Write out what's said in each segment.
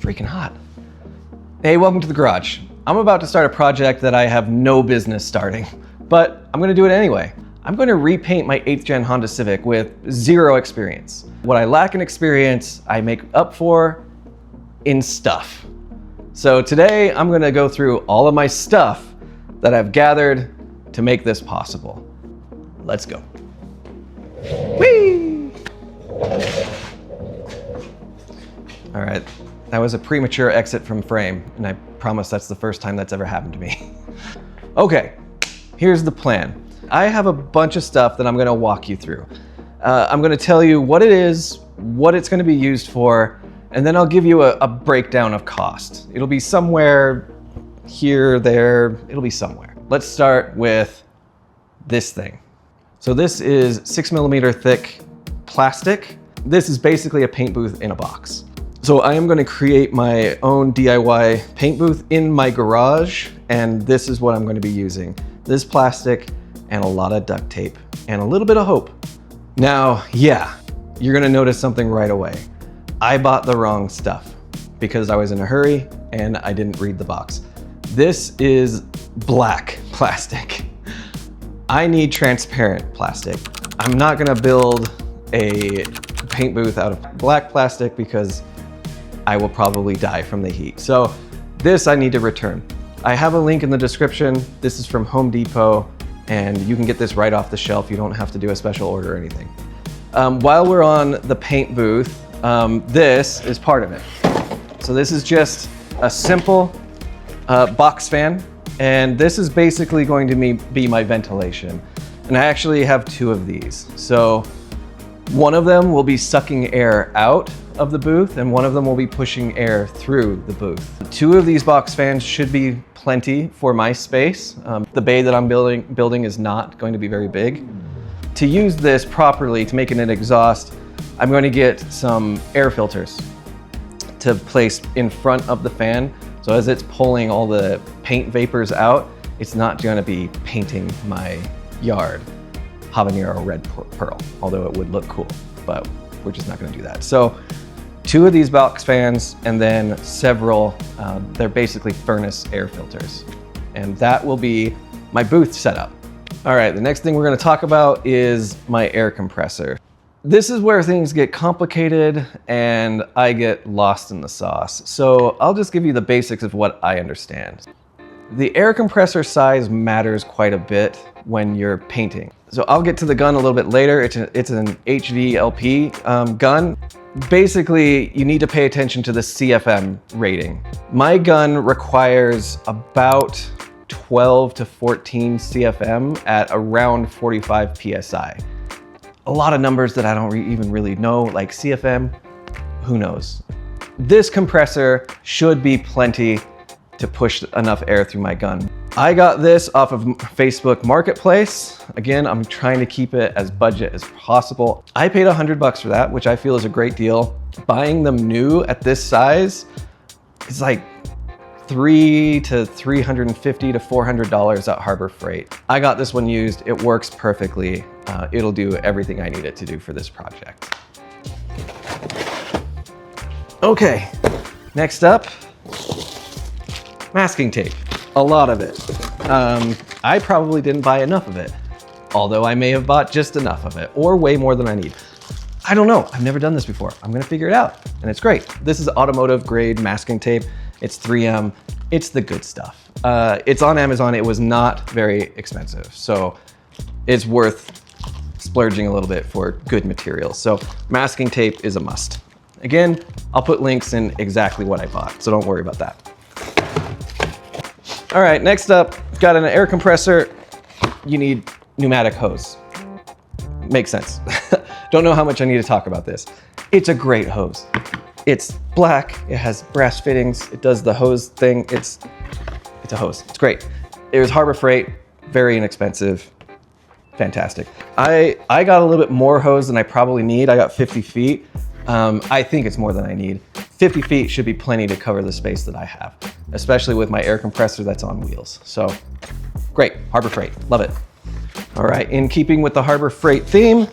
freaking hot. Hey, welcome to the garage. I'm about to start a project that I have no business starting, but I'm gonna do it anyway. I'm gonna repaint my 8th gen Honda Civic with 0 experience. What I lack in experience, I make up for in stuff. So today, I'm gonna go through all of my stuff that I've gathered to make this possible. Let's go. Whee! All right, that was a premature exit from frame, and I promise that's the first time that's ever happened to me. Okay, here's the plan. I have a bunch of stuff that I'm gonna walk you through. I'm gonna tell you what it is, what it's gonna be used for, and then I'll give you a breakdown of cost. It'll be somewhere here, there, it'll be somewhere. Let's start with this thing. So this is 6mm thick plastic. This is basically a paint booth in a box. So I am gonna create my own DIY paint booth in my garage, and this is what I'm gonna be using. This plastic and a lot of duct tape and a little bit of hope. Now, yeah, you're gonna notice something right away. I bought the wrong stuff because I was in a hurry and I didn't read the box. This is black plastic. I need transparent plastic. I'm not gonna build a paint booth out of black plastic because I will probably die from the heat. So this I need to return. I have a link in the description. This is from Home Depot, and you can get this right off the shelf. You don't have to do a special order or anything. While we're on the paint booth, this is part of it. So this is just a simple box fan, and this is basically going to be my ventilation. And I actually have 2 of these. So one of them will be sucking air out of the booth, and one of them will be pushing air through the booth. 2 of these box fans should be plenty for my space. The bay that I'm building is not going to be very big. To use this properly, to make it an exhaust, I'm going to get some air filters to place in front of the fan. So as it's pulling all the paint vapors out, it's not going to be painting my yard habanero red pearl, although it would look cool, but we're just not going to do that. So 2 of these box fans, and then several, they're basically furnace air filters. And that will be my booth setup. All right, the next thing we're going to talk about is my air compressor. This is where things get complicated and I get lost in the sauce. So I'll just give you the basics of what I understand. The air compressor size matters quite a bit when you're painting. So I'll get to the gun a little bit later. It's an HVLP gun. Basically, you need to pay attention to the CFM rating. My gun requires about 12 to 14 CFM at around 45 PSI. A lot of numbers that I don't even really know, like CFM, who knows? This compressor should be plenty to push enough air through my gun. I got this off of Facebook Marketplace. Again, I'm trying to keep it as budget as possible. I paid $100 for that, which I feel is a great deal. Buying them new at this size is like $300 to $350 to $400 at Harbor Freight. I got this one used. It works perfectly. It'll do everything I need it to do for this project. Okay, next up, masking tape. A lot of it. I probably didn't buy enough of it, although I may have bought just enough of it, or way more than I need. I don't know, I've never done this before. I'm gonna figure it out, and it's great. This is automotive grade masking tape. It's 3M, it's the good stuff. It's on Amazon, it was not very expensive, so it's worth splurging a little bit for good materials. So masking tape is a must. Again, I'll put links in exactly what I bought, so don't worry about that. All right, next up, got an air compressor. You need pneumatic hose. Makes sense. Don't know how much I need to talk about this. It's a great hose. It's black, it has brass fittings, it does the hose thing. It's a hose, it's great. It was Harbor Freight, very inexpensive, fantastic. I got a little bit more hose than I probably need. I got 50 feet. I think it's more than I need. 50 feet should be plenty to cover the space that I have, especially with my air compressor that's on wheels. So great, Harbor Freight, love it. All right, in keeping with the Harbor Freight theme,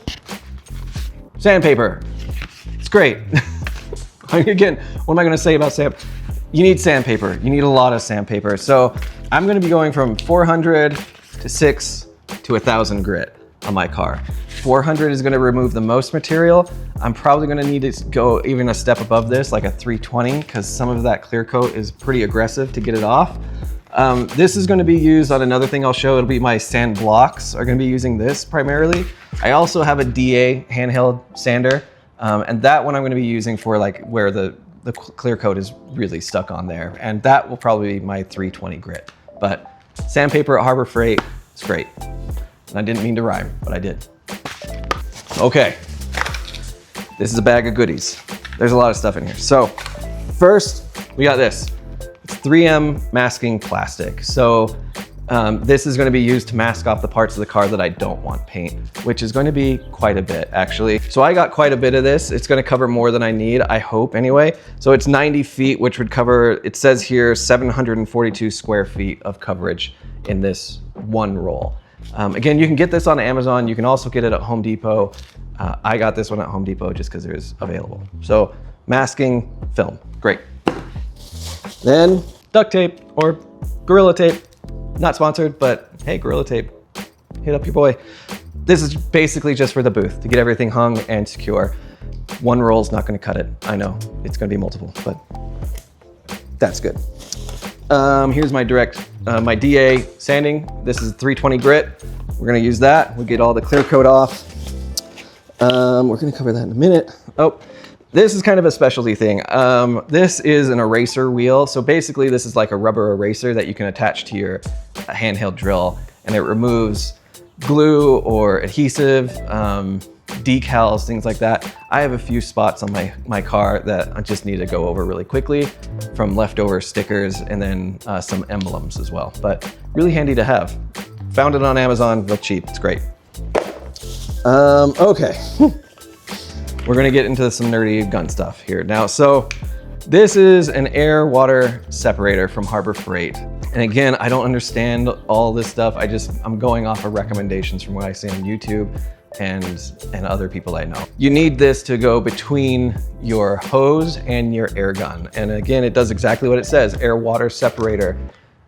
sandpaper. It's great. Again, what am I gonna say about sand? You need sandpaper. You need a lot of sandpaper. So I'm gonna be going from 400 to 6 to 1,000 grit on my car. 400 is gonna remove the most material. I'm probably gonna need to go even a step above this, like a 320, because some of that clear coat is pretty aggressive to get it off. This is gonna be used on another thing I'll show. It'll be my sand blocks are gonna be using this primarily. I also have a DA handheld sander, and that one I'm gonna be using for like where the clear coat is really stuck on there. And that will probably be my 320 grit. But sandpaper at Harbor Freight is great. And I didn't mean to rhyme, but I did. Okay, this is a bag of goodies. There's a lot of stuff in here. So first, we got this. It's 3M masking plastic. So this is gonna be used to mask off the parts of the car that I don't want paint, which is going to be quite a bit actually. So I got quite a bit of this. It's gonna cover more than I need, I hope anyway. So it's 90 feet, which would cover, it says here, 742 square feet of coverage in this one roll. Again, you can get this on Amazon. You can also get it at Home Depot. I got this one at Home Depot just because it was available. So masking film, great. Then duct tape or Gorilla Tape. Not sponsored, but hey, Gorilla Tape, hit up your boy. This is basically just for the booth to get everything hung and secure. One roll's not gonna cut it. I know, it's gonna be multiple, but that's good. Here's my my DA sanding. This is 320 grit. We're gonna use that. We'll get all the clear coat off. We're gonna cover that in a minute. Oh, this is kind of a specialty thing. This is an eraser wheel. So basically this is like a rubber eraser that you can attach to your handheld drill, and it removes glue or adhesive, decals, things like that. I have a few spots on my car that I just need to go over really quickly from leftover stickers and then some emblems as well, but really handy to have. Found it on Amazon, real cheap, it's great. Okay, we're gonna get into some nerdy gun stuff here now. So this is an air water separator from Harbor Freight. And again, I don't understand all this stuff. I'm going off of recommendations from what I see on YouTube and other people I know. You need this to go between your hose and your air gun. And again, it does exactly what it says, air water separator.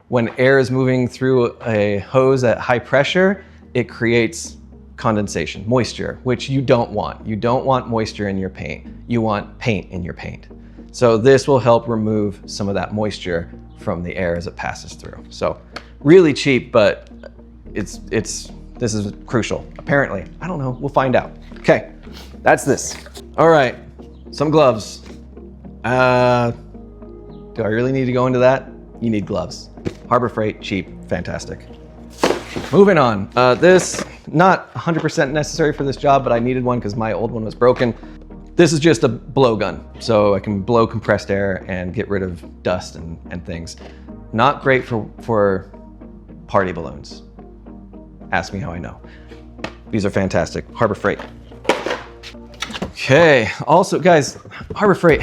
When air is moving through a hose at high pressure, it creates condensation, moisture, which you don't want. You don't want moisture in your paint. You want paint in your paint. So this will help remove some of that moisture from the air as it passes through. So really cheap, but this is crucial, apparently. I don't know, we'll find out. Okay, that's this. All right, some gloves. Do I really need to go into that? You need gloves. Harbor Freight, cheap, fantastic. Moving on, this, not 100% necessary for this job, but I needed one because my old one was broken. This is just a blow gun, so I can blow compressed air and get rid of dust and things. Not great for party balloons. Ask me how I know. These are fantastic. Harbor Freight. Okay, also guys, Harbor Freight,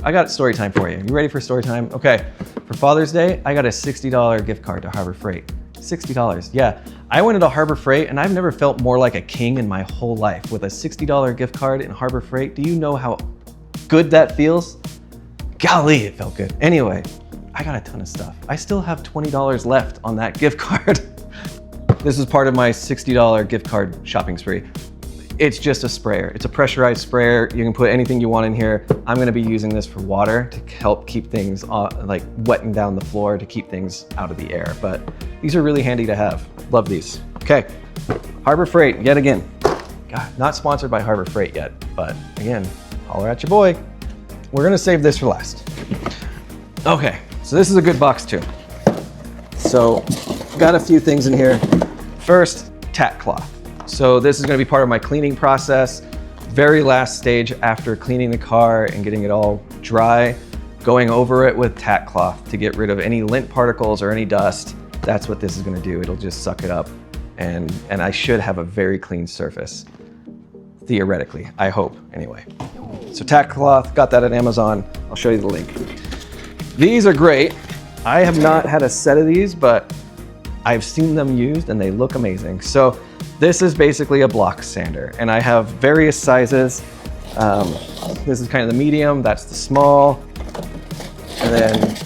I got story time for you. You ready for story time? Okay, for Father's Day, I got a $60 gift card to Harbor Freight. $60, yeah. I went into Harbor Freight and I've never felt more like a king in my whole life with a $60 gift card in Harbor Freight. Do you know how good that feels? Golly, it felt good. Anyway, I got a ton of stuff. I still have $20 left on that gift card. This is part of my $60 gift card shopping spree. It's just a sprayer. It's a pressurized sprayer. You can put anything you want in here. I'm gonna be using this for water to help keep things like wetting down the floor to keep things out of the air. But these are really handy to have. Love these. Okay, Harbor Freight, yet again. God, not sponsored by Harbor Freight yet, but again, holler at your boy. We're gonna save this for last. Okay, so this is a good box too. So, got a few things in here. First, tack cloth. So this is gonna be part of my cleaning process. Very last stage after cleaning the car and getting it all dry, going over it with tack cloth to get rid of any lint particles or any dust. That's what this is gonna do. It'll just suck it up and I should have a very clean surface. Theoretically, I hope, anyway. So tack cloth, got that at Amazon. I'll show you the link. These are great. I have not had a set of these, but I've seen them used and they look amazing. So this is basically a block sander and I have various sizes. This is kind of the medium, that's the small, and then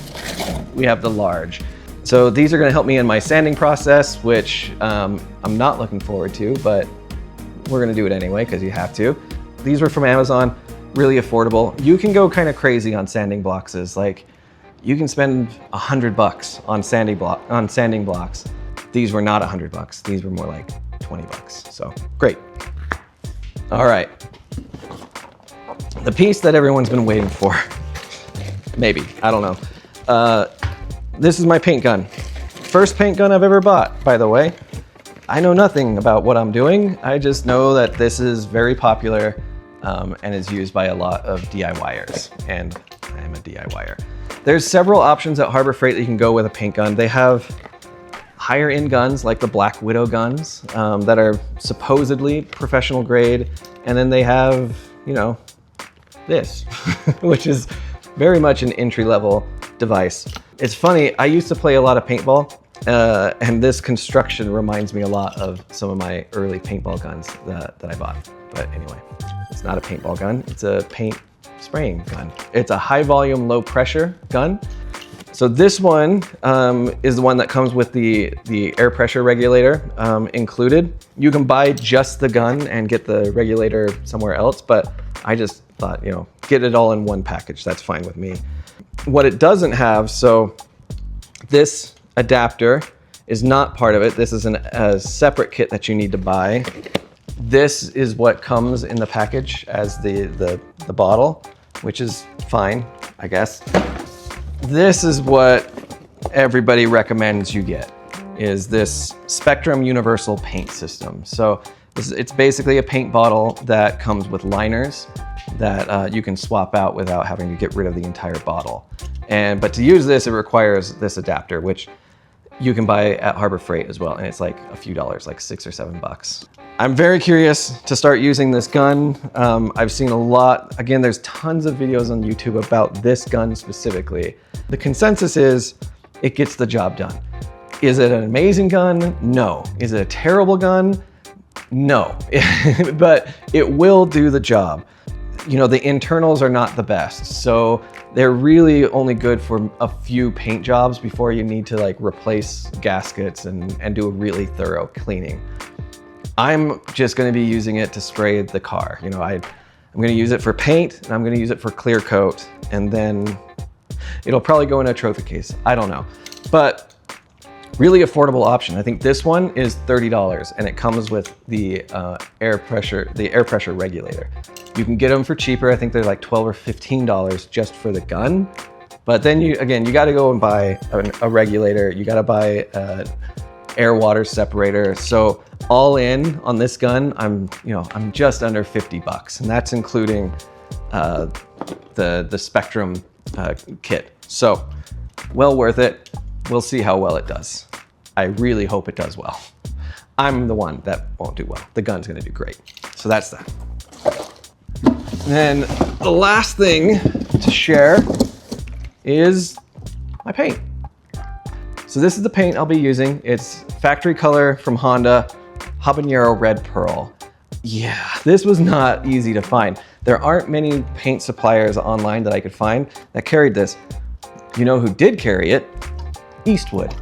we have the large. So these are gonna help me in my sanding process, which I'm not looking forward to, but we're gonna do it anyway, because you have to. These were from Amazon, really affordable. You can go kind of crazy on sanding blocks. Like, you can spend $100 on sanding blocks. These were not $100. These were more like $20. So great. All right. The piece that everyone's been waiting for. Maybe, I don't know. This is my paint gun. First paint gun I've ever bought, by the way. I know nothing about what I'm doing. I just know that this is very popular and is used by a lot of DIYers, and I am a DIYer. There's several options at Harbor Freight that you can go with a paint gun. They have higher end guns like the Black Widow guns that are supposedly professional grade. And then they have, you know, this, which is very much an entry-level device. It's funny, I used to play a lot of paintball and this construction reminds me a lot of some of my early paintball guns that I bought. But anyway, it's not a paintball gun, it's a paint spraying gun. It's a high volume, low pressure gun. So this one is the one that comes with the air pressure regulator included. You can buy just the gun and get the regulator somewhere else, but I just thought, you know, get it all in one package. That's fine with me. What it doesn't have, so this adapter is not part of it. This is a separate kit that you need to buy. This is what comes in the package as the bottle, which is fine, I guess. This is what everybody recommends you get, is this Spectrum Universal Paint System. So it's basically a paint bottle that comes with liners that you can swap out without having to get rid of the entire bottle. But to use this, it requires this adapter, which you can buy at Harbor Freight as well. And it's like a few dollars, like $6 or $7. I'm very curious to start using this gun. I've seen a lot, again, there's tons of videos on YouTube about this gun specifically. The consensus is it gets the job done. Is it an amazing gun? No. Is it a terrible gun? No, but it will do the job. You know, the internals are not the best, so they're really only good for a few paint jobs before you need to like replace gaskets and do a really thorough cleaning. I'm just going to be using it to spray the car. You know, I'm going to use it for paint, and I'm going to use it for clear coat, and then it'll probably go in a trophy case. I don't know, but really affordable option. I think this one is $30, and it comes with the air pressure regulator. You can get them for cheaper. I think they're like $12 or $15 just for the gun. But then you got to go and buy a regulator. You got to buy an air water separator. So all in on this gun, I'm just under $50, and that's including the Spectrum kit. So well worth it. We'll see how well it does. I really hope it does well. I'm the one that won't do well. The gun's gonna do great. So that's that. And then the last thing to share is my paint. So this is the paint I'll be using. It's factory color from Honda, Habanero Red Pearl. Yeah, this was not easy to find. There aren't many paint suppliers online that I could find that carried this. You know who did carry it? Eastwood,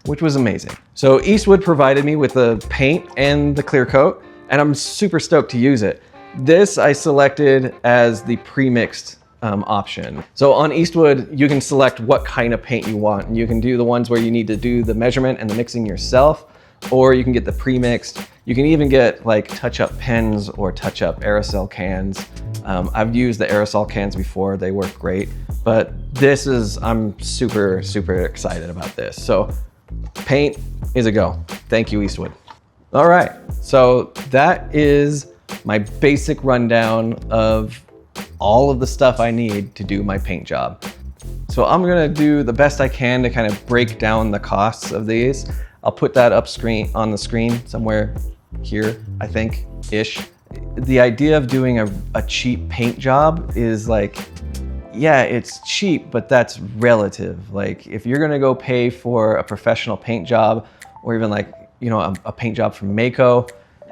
which was amazing. So Eastwood provided me with the paint and the clear coat, and I'm super stoked to use it. This I selected as the pre-mixed option. So on Eastwood, you can select what kind of paint you want, and you can do the ones where you need to do the measurement and the mixing yourself, or you can get the pre-mixed. You can even get like touch-up pens or touch-up aerosol cans. I've used the aerosol cans before, they work great, but I'm super, super excited about this. So paint is a go. Thank you, Eastwood. All right, so that is my basic rundown of all of the stuff I need to do my paint job. So I'm gonna do the best I can to kind of break down the costs of these. I'll put that on the screen somewhere here, I think, ish. The idea of doing a cheap paint job is like, yeah, it's cheap, but that's relative. Like if you're gonna go pay for a professional paint job, or even like, you know, a paint job from Mako,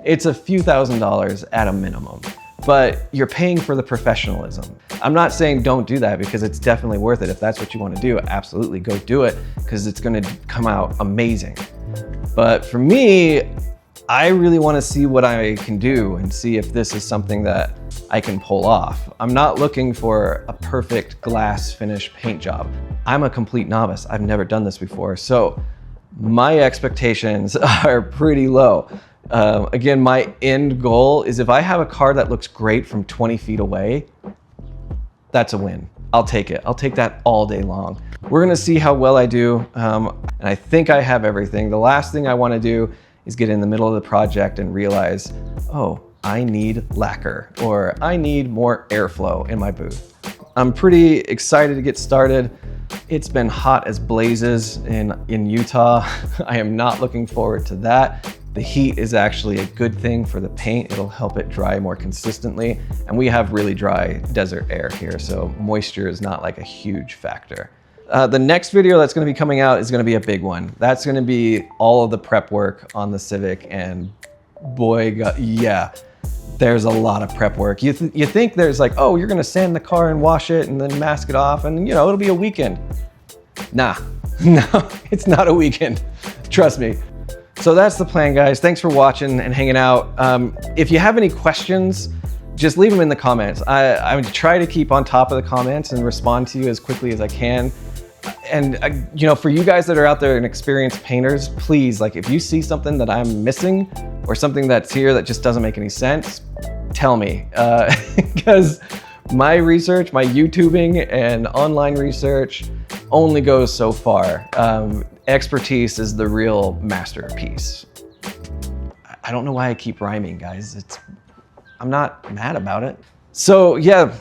it's a few $1,000s at a minimum. but you're paying for the professionalism. I'm not saying don't do that, because it's definitely worth it. If that's what you want to do, absolutely go do it, because it's going to come out amazing. But for me, I really want to see what I can do and see if this is something that I can pull off. I'm not looking for a perfect glass finish paint job. I'm a complete novice. I've never done this before. So my expectations are pretty low. Again, my end goal is if I have a car that looks great from 20 feet away, that's a win. I'll take it. I'll take that all day long. We're gonna see how well I do. And I think I have everything. The last thing I wanna do is get in the middle of the project and realize, oh, I need lacquer, or I need more airflow in my booth. I'm pretty excited to get started. It's been hot as blazes in Utah. I am not looking forward to that. The heat is actually a good thing for the paint. It'll help it dry more consistently. And we have really dry desert air here, so moisture is not like a huge factor. The next video that's gonna be coming out is gonna be a big one. That's gonna be all of the prep work on the Civic, and boy, yeah, there's a lot of prep work. You think there's like, oh, you're gonna sand the car and wash it and then mask it off and it'll be a weekend. Nah, no, it's not a weekend, trust me. So that's the plan, guys. Thanks for watching and hanging out. If you have any questions, just leave them in the comments. I would try to keep on top of the comments and respond to you as quickly as I can. And for you guys that are out there and experienced painters, please, like if you see something that I'm missing or something that's here that just doesn't make any sense, tell me. Because my research, my YouTubing and online research only goes so far. Expertise is the real masterpiece. I don't know why I keep rhyming, guys. I'm not mad about it. So yeah,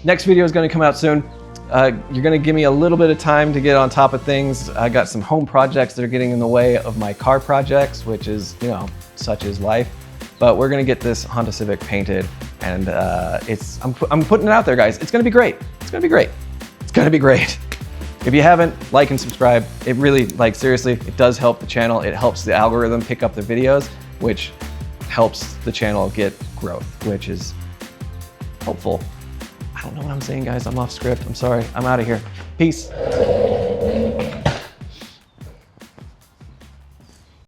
next video is gonna come out soon. You're gonna give me a little bit of time to get on top of things. I got some home projects that are getting in the way of my car projects, which is, such is life. But we're gonna get this Honda Civic painted, and I'm putting it out there, guys. It's gonna be great. It's gonna be great. It's gonna be great. If you haven't, like and subscribe. It really, seriously, it does help the channel. It helps the algorithm pick up the videos, which helps the channel get growth, which is hopeful. I don't know what I'm saying, guys. I'm off script. I'm sorry. I'm out of here. Peace.